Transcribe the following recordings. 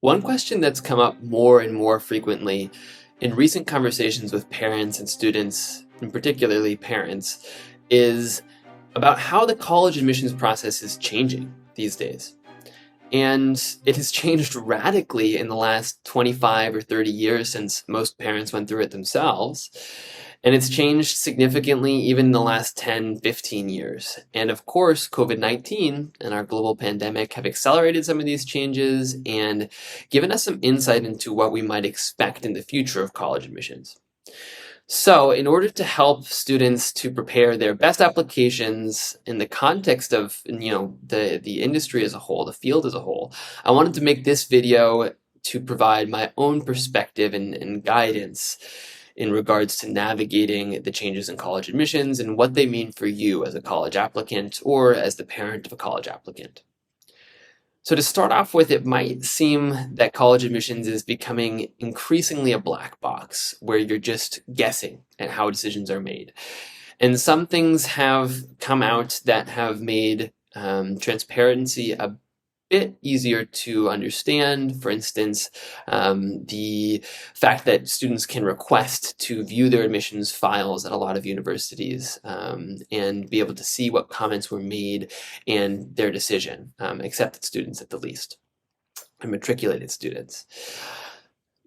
One question that's come up more and more frequently in recent conversations with parents and students, and particularly parents, is about how the college admissions process is changing these days. And it has changed radically in the last 25 or 30 years since most parents went through it themselves. And it's changed significantly even in the last 10, 15 years. And of course, COVID-19 and our global pandemic have accelerated some of these changes and given us some insight into what we might expect in the future of college admissions. So, in order to help students to prepare their best applications in the context of, the industry as a whole, the field as a whole, I wanted to make this video to provide my own perspective and guidance in regards to navigating the changes in college admissions and what they mean for you as a college applicant or as the parent of a college applicant. So to start off with, it might seem that college admissions is becoming increasingly a black box where you're just guessing at how decisions are made. And some things have come out that have made transparency a bit easier to understand. For instance, the fact that students can request to view their admissions files at a lot of universities and be able to see what comments were made and their decision, accepted students at the least, and matriculated students.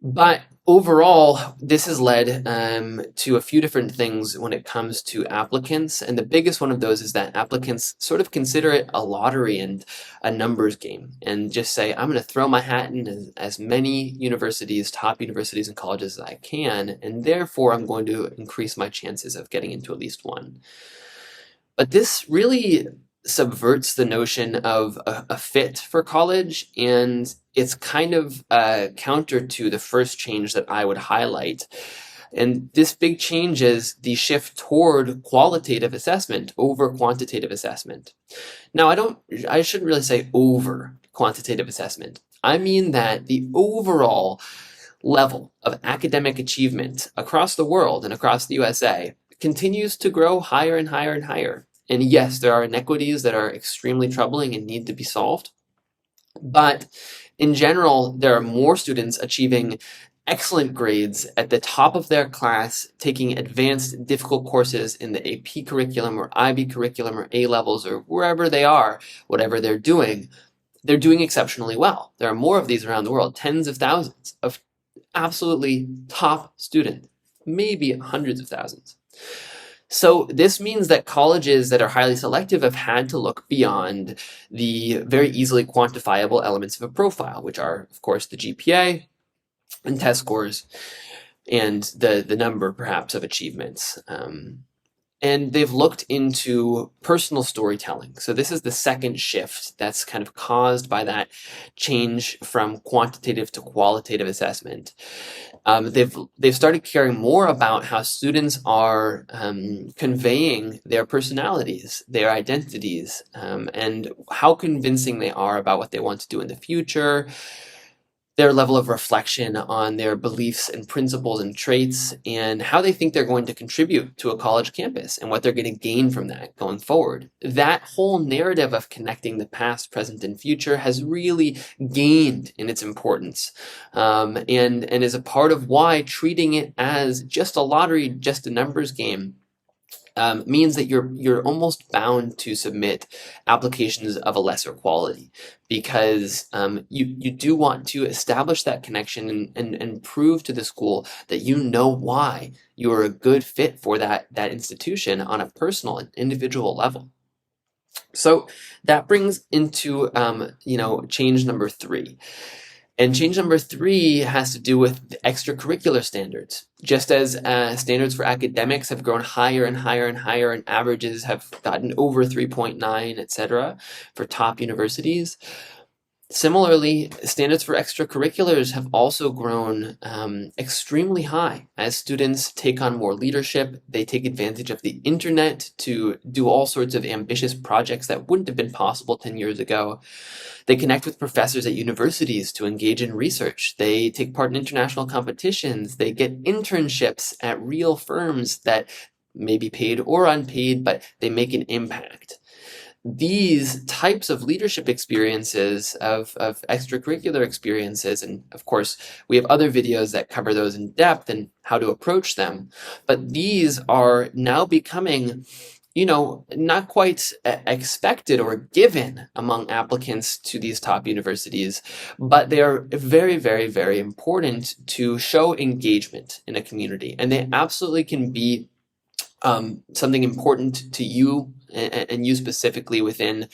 But overall, this has led to a few different things when it comes to applicants. And the biggest one of those is that applicants sort of consider it a lottery and a numbers game and just say, I'm going to throw my hat in as many universities, top universities and colleges as I can, and therefore I'm going to increase my chances of getting into at least one. But this really subverts the notion of a fit for college, and it's kind of counter to the first change that I would highlight. And this big change is the shift toward qualitative assessment over quantitative assessment. Now, I shouldn't really say over quantitative assessment. I mean that the overall level of academic achievement across the world and across the USA continues to grow higher and higher and higher. And yes, there are inequities that are extremely troubling and need to be solved. But in general, there are more students achieving excellent grades at the top of their class, taking advanced, difficult courses in the AP curriculum or IB curriculum or A levels or wherever they are, whatever they're doing exceptionally well. There are more of these around the world, tens of thousands of absolutely top students, maybe hundreds of thousands. So this means that colleges that are highly selective have had to look beyond the very easily quantifiable elements of a profile, which are, of course, the GPA and test scores and the number, perhaps, of achievements. And they've looked into personal storytelling. So this is the second shift that's kind of caused by that change from quantitative to qualitative assessment. They've started caring more about how students are conveying their personalities, their identities, and how convincing they are about what they want to do in the future, their level of reflection on their beliefs and principles and traits, and how they think they're going to contribute to a college campus and what they're going to gain from that going forward. That whole narrative of connecting the past, present, and future has really gained in its importance, and is a part of why treating it as just a lottery, just a numbers game, means that you're almost bound to submit applications of a lesser quality because you do want to establish that connection and prove to the school that you know why you are a good fit for that institution on a personal and individual level. So that brings into change number 3. And change number 3 has to do with the extracurricular standards. Just as standards for academics have grown higher and higher and higher, and averages have gotten over 3.9, etc., for top universities, similarly, standards for extracurriculars have also grown extremely high as students take on more leadership. They take advantage of the internet to do all sorts of ambitious projects that wouldn't have been possible 10 years ago. They connect with professors at universities to engage in research. They take part in international competitions. They get internships at real firms that may be paid or unpaid, but they make an impact. these types of leadership experiences, of extracurricular experiences, and of course, we have other videos that cover those in depth and how to approach them, but these are now becoming, not quite expected or given among applicants to these top universities, but they are very, very, very important to show engagement in a community. And they absolutely can be something important to you and you specifically within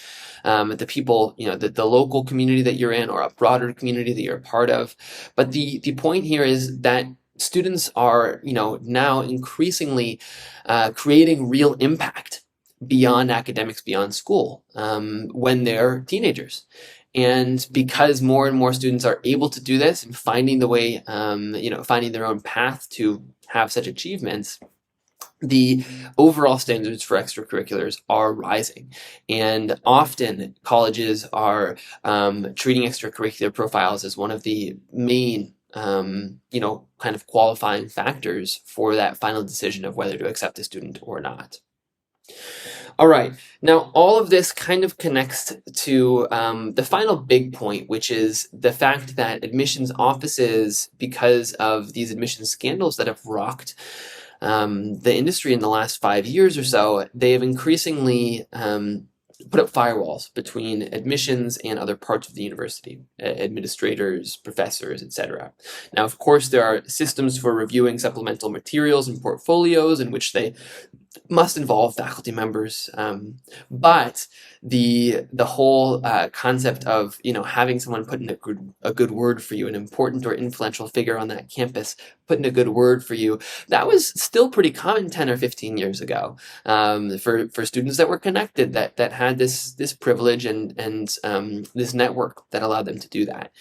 the people, the local community that you're in, or a broader community that you're a part of. But the point here is that students are, now increasingly creating real impact beyond academics, beyond school, when they're teenagers. And because more and more students are able to do this and finding the way, finding their own path to have such achievements, the overall standards for extracurriculars are rising. And often colleges are treating extracurricular profiles as one of the main kind of qualifying factors for that final decision of whether to accept a student or not. All right, now all of this kind of connects to the final big point, which is the fact that admissions offices, because of these admissions scandals that have rocked the industry in the last 5 years or so, they have increasingly put up firewalls between admissions and other parts of the university, administrators, professors, etc. Now, of course, there are systems for reviewing supplemental materials and portfolios in which they must involve faculty members, but the whole concept of having someone put in a good word for you, an important or influential figure on that campus put in a good word for you, that was still pretty common 10 or 15 years ago for students that were connected, that had this privilege and this network that allowed them to do that.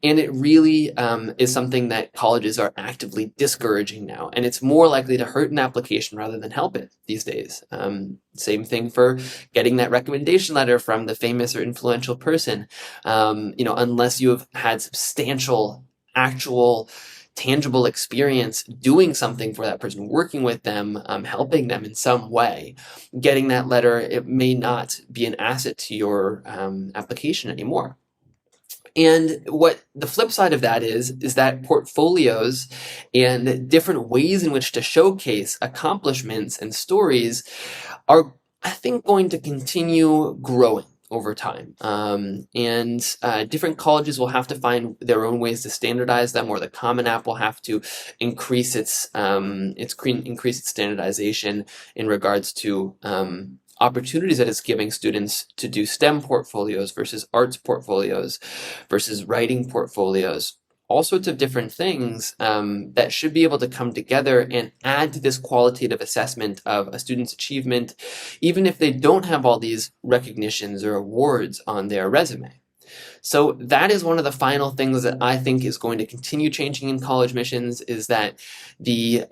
And it really is something that colleges are actively discouraging now, and it's more likely to hurt an application rather than help it these days. Same thing for getting that recommendation letter from the famous or influential person. Unless you have had substantial, actual, tangible experience doing something for that person, working with them, helping them in some way, getting that letter, it may not be an asset to your application anymore. And what the flip side of that is that portfolios and different ways in which to showcase accomplishments and stories are, I think, going to continue growing over time. Different colleges will have to find their own ways to standardize them, or the Common App will have to increase its standardization in regards to opportunities that it's giving students to do STEM portfolios versus arts portfolios versus writing portfolios. All sorts of different things that should be able to come together and add to this qualitative assessment of a student's achievement, even if they don't have all these recognitions or awards on their resume. So that is one of the final things that I think is going to continue changing in college admissions, is that the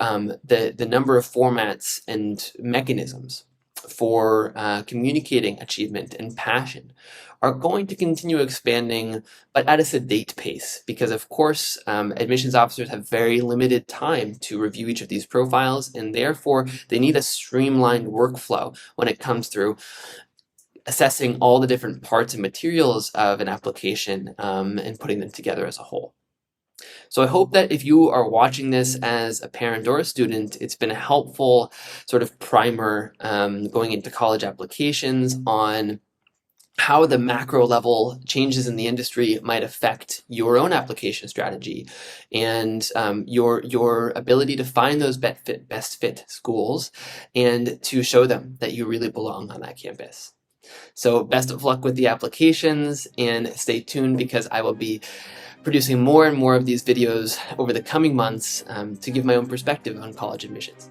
number of formats and mechanisms for communicating achievement and passion are going to continue expanding, but at a sedate pace, because of course admissions officers have very limited time to review each of these profiles, and therefore they need a streamlined workflow when it comes through assessing all the different parts and materials of an application and putting them together as a whole. So I hope that if you are watching this as a parent or a student, it's been a helpful sort of primer going into college applications on how the macro level changes in the industry might affect your own application strategy and your ability to find those best fit schools and to show them that you really belong on that campus. So best of luck with the applications, and stay tuned, because I will be producing more and more of these videos over the coming months to give my own perspective on college admissions.